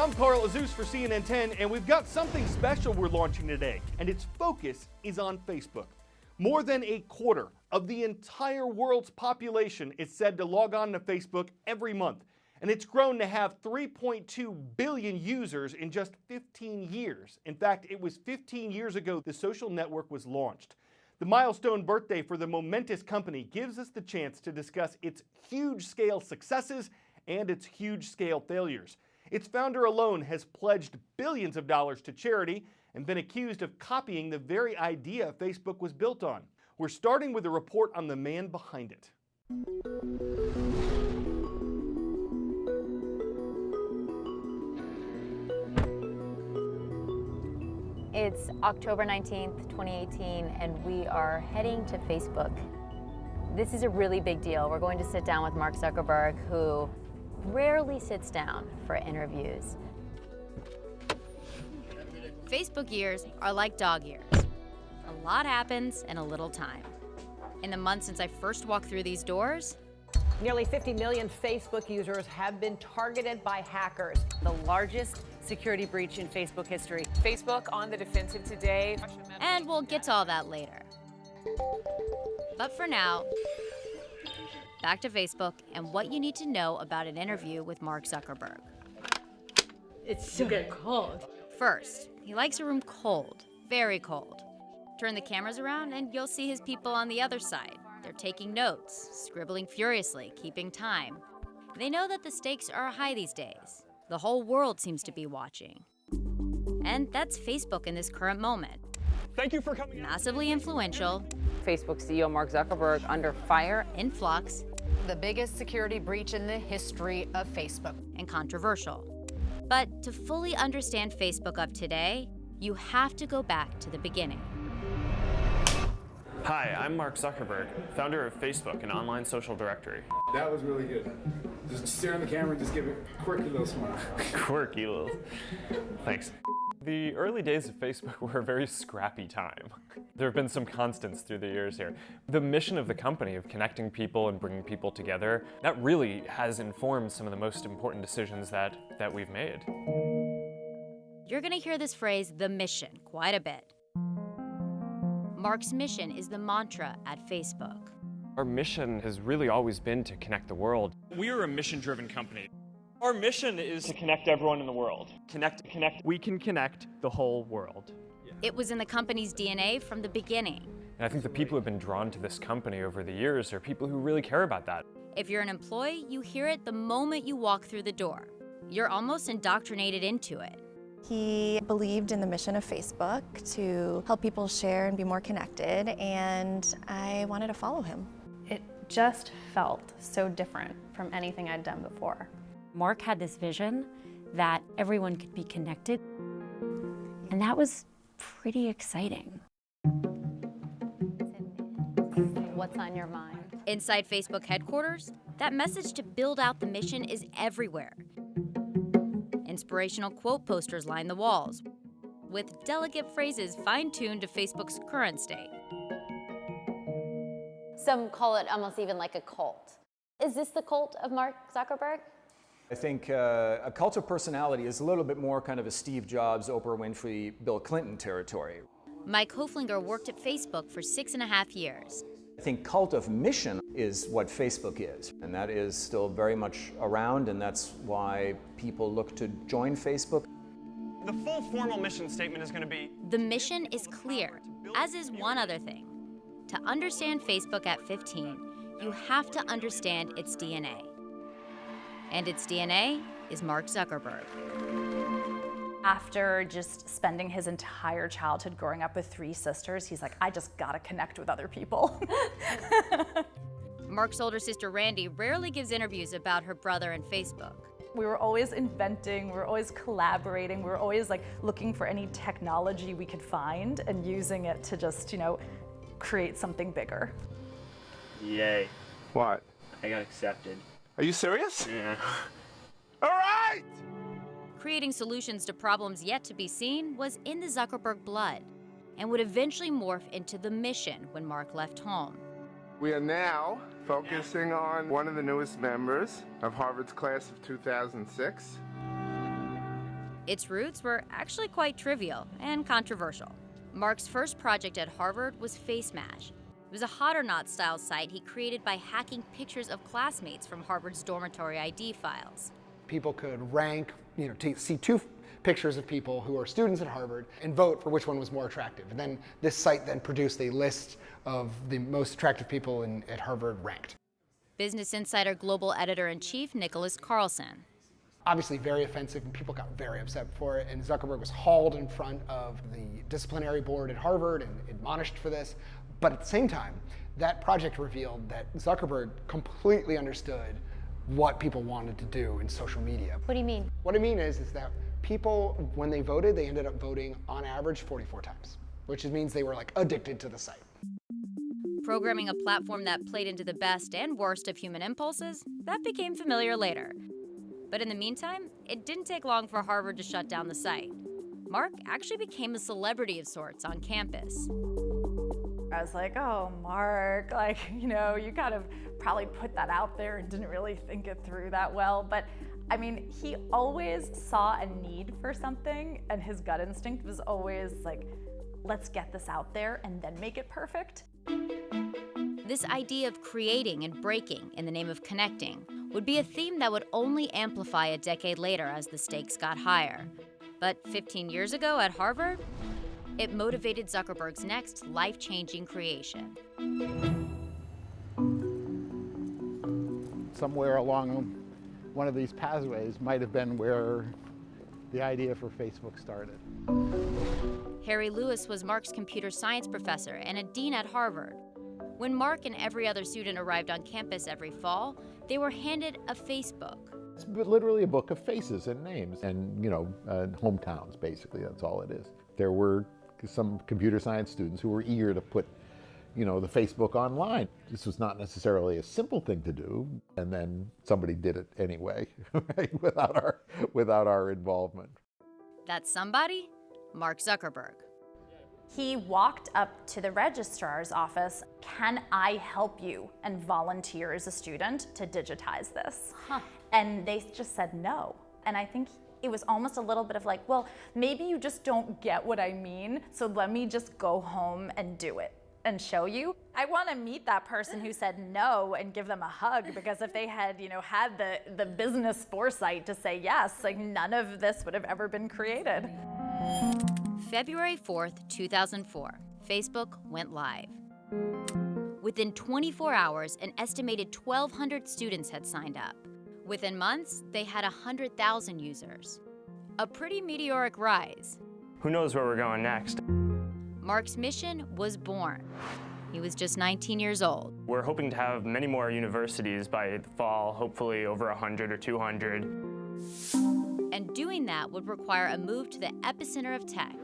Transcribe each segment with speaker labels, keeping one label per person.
Speaker 1: I'm Carl Azus for CNN 10, and we've got something special we're launching today, and its focus is on Facebook. More than a quarter of the entire world's population is said to log on to Facebook every month, and it's grown to have 3.2 billion users in just 15 years. In fact, it was 15 years ago the social network was launched. The milestone birthday for the momentous company gives us the chance to discuss its huge-scale successes and its huge-scale failures. Its founder alone has pledged billions of dollars to charity and been accused of copying the very idea Facebook was built on. We're starting with a report on the man behind it.
Speaker 2: It's October 19th, 2018, and we are heading to Facebook. This is a really big deal. We're going to sit down with Mark Zuckerberg, who rarely sits down for interviews. Facebook years are like dog years. A lot happens in a little time. In the months since I first walked through these doors,
Speaker 3: nearly 50 million Facebook users have been targeted by hackers.
Speaker 4: The largest security breach in Facebook history. Facebook on the defensive today.
Speaker 2: And we'll get to all that later. But for now, back to Facebook and what you need to know about an interview with Mark Zuckerberg.
Speaker 5: It's so cold.
Speaker 2: First, he likes a room cold, very cold. Turn the cameras around and you'll see his people on the other side. They're taking notes, scribbling furiously, keeping time. They know that the stakes are high these days. The whole world seems to be watching. And that's Facebook in this current moment.
Speaker 1: Thank you for coming.
Speaker 2: Massively influential.
Speaker 4: Facebook CEO Mark Zuckerberg under fire.
Speaker 2: In flux.
Speaker 6: The biggest security breach in the history of Facebook.
Speaker 2: And controversial. But to fully understand Facebook of today, you have to go back to the beginning.
Speaker 7: Hi, I'm Mark Zuckerberg, founder of Facebook, an online social directory.
Speaker 8: That was really good. Just stare in the camera and just give a quirky little smile.
Speaker 7: Quirky little. Thanks. The early days of Facebook were a very scrappy time. There have been some constants through the years here. The mission of the company of connecting people and bringing people together, that really has informed some of the most important decisions that we've made.
Speaker 2: You're gonna hear this phrase, the mission, quite a bit. Mark's mission is the mantra at Facebook.
Speaker 7: Our mission has really always been to connect the world. We are a mission-driven company. Our mission is to connect everyone in the world. Connect. We can connect the whole world.
Speaker 2: It was in the company's DNA from the beginning.
Speaker 7: And I think the people who have been drawn to this company over the years are people who really care about that.
Speaker 2: If you're an employee, you hear it the moment you walk through the door. You're almost indoctrinated into it.
Speaker 9: He believed in the mission of Facebook to help people share and be more connected, and I wanted to follow him.
Speaker 5: It just felt so different from anything I'd done before.
Speaker 10: Mark had this vision that everyone could be connected, and that was pretty exciting.
Speaker 2: What's on your mind? Inside Facebook headquarters, that message to build out the mission is everywhere. Inspirational quote posters line the walls, with delicate phrases fine-tuned to Facebook's current state.
Speaker 11: Some call it almost even like a cult. Is this the cult of Mark Zuckerberg?
Speaker 12: I think a cult of personality is a little bit more kind of a Steve Jobs, Oprah Winfrey, Bill Clinton territory.
Speaker 2: Mike Hoflinger worked at Facebook for 6.5 years.
Speaker 12: I think cult of mission is what Facebook is, and that is still very much around, and that's why people look to join Facebook.
Speaker 7: The full formal mission statement is going to be...
Speaker 2: The mission is clear, as is one other thing. To understand Facebook at 15, you have to understand its DNA. And its DNA is Mark Zuckerberg.
Speaker 5: After just spending his entire childhood growing up with 3 sisters, he's like, I just gotta connect with other people.
Speaker 2: Mark's older sister Randy rarely gives interviews about her brother and Facebook.
Speaker 5: We were always inventing, we were always collaborating, we were always like looking for any technology we could find and using it to just, create something bigger.
Speaker 13: Yay.
Speaker 8: What?
Speaker 13: I got accepted.
Speaker 8: Are you serious?
Speaker 13: Yeah.
Speaker 8: All right!
Speaker 2: Creating solutions to problems yet to be seen was in the Zuckerberg blood and would eventually morph into the mission when Mark left home.
Speaker 8: We are now focusing on one of the newest members of Harvard's class of 2006.
Speaker 2: Its roots were actually quite trivial and controversial. Mark's first project at Harvard was FaceMash. It was a hot or not style site he created by hacking pictures of classmates from Harvard's dormitory ID files.
Speaker 14: People could rank, to see two pictures of people who are students at Harvard and vote for which one was more attractive. And then this site then produced a list of the most attractive people at Harvard ranked.
Speaker 2: Business Insider Global Editor-in-Chief Nicholas Carlson.
Speaker 14: Obviously very offensive, and people got very upset for it, and Zuckerberg was hauled in front of the disciplinary board at Harvard and admonished for this. But at the same time, that project revealed that Zuckerberg completely understood what people wanted to do in social media.
Speaker 11: What do you mean?
Speaker 14: What I mean is that people, when they voted, they ended up voting on average 44 times, which means they were like addicted to the site.
Speaker 2: Programming a platform that played into the best and worst of human impulses, that became familiar later. But in the meantime, it didn't take long for Harvard to shut down the site. Mark actually became a celebrity of sorts on campus.
Speaker 5: I was like, oh, Mark, you kind of probably put that out there and didn't really think it through that well. But I mean, he always saw a need for something, and his gut instinct was always like, let's get this out there and then make it perfect.
Speaker 2: This idea of creating and breaking in the name of connecting would be a theme that would only amplify a decade later as the stakes got higher. But 15 years ago at Harvard, it motivated Zuckerberg's next life-changing creation.
Speaker 15: Somewhere along one of these pathways might have been where the idea for Facebook started.
Speaker 2: Harry Lewis was Mark's computer science professor and a dean at Harvard. When Mark and every other student arrived on campus every fall, they were handed a Facebook.
Speaker 15: It's literally a book of faces and names and, hometowns, basically. That's all it is. There were some computer science students who were eager to put, the Facebook online. This was not necessarily a simple thing to do, and then somebody did it anyway, right? Without our involvement.
Speaker 2: That somebody? Mark Zuckerberg.
Speaker 5: He walked up to the registrar's office, "Can I help you?" and volunteer as a student to digitize this. And they just said no. And I think it was almost a little bit of like, well, maybe you just don't get what I mean, so let me just go home and do it and show you. I want to meet that person who said no and give them a hug, because if they had, had the business foresight to say yes, none of this would have ever been created.
Speaker 2: February 4th, 2004, Facebook went live. Within 24 hours, an estimated 1,200 students had signed up. Within months, they had 100,000 users. A pretty meteoric rise.
Speaker 13: Who knows where we're going next?
Speaker 2: Mark's mission was born. He was just 19 years old.
Speaker 13: We're hoping to have many more universities by the fall, hopefully over 100 or 200.
Speaker 2: And doing that would require a move to the epicenter of tech,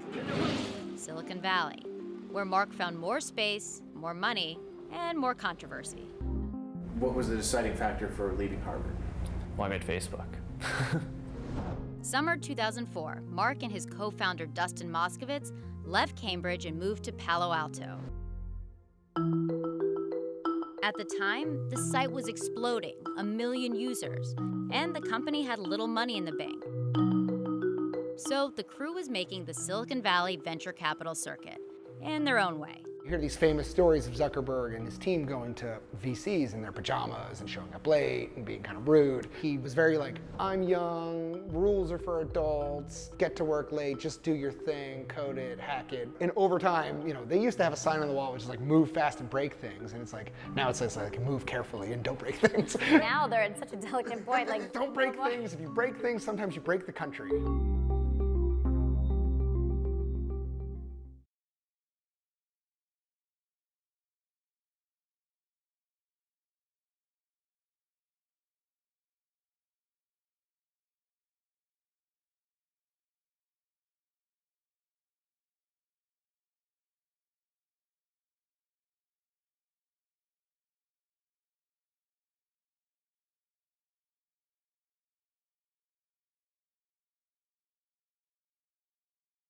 Speaker 2: Silicon Valley, where Mark found more space, more money, and more controversy.
Speaker 8: What was the deciding factor for leaving Harvard?
Speaker 7: Well, I made Facebook.
Speaker 2: Summer 2004, Mark and his co-founder Dustin Moskovitz left Cambridge and moved to Palo Alto. At the time, the site was exploding, 1 million users, and the company had little money in the bank. So the crew was making the Silicon Valley venture capital circuit, in their own way.
Speaker 14: You hear these famous stories of Zuckerberg and his team going to VCs in their pajamas and showing up late and being kind of rude. He was very like, I'm young, rules are for adults, get to work late, just do your thing, code it, hack it. And over time, they used to have a sign on the wall which is like, move fast and break things. And it's like, now it says like, move carefully and don't break things.
Speaker 11: Now they're at such a delicate point, like,
Speaker 14: don't break things. If you break things, sometimes you break the country.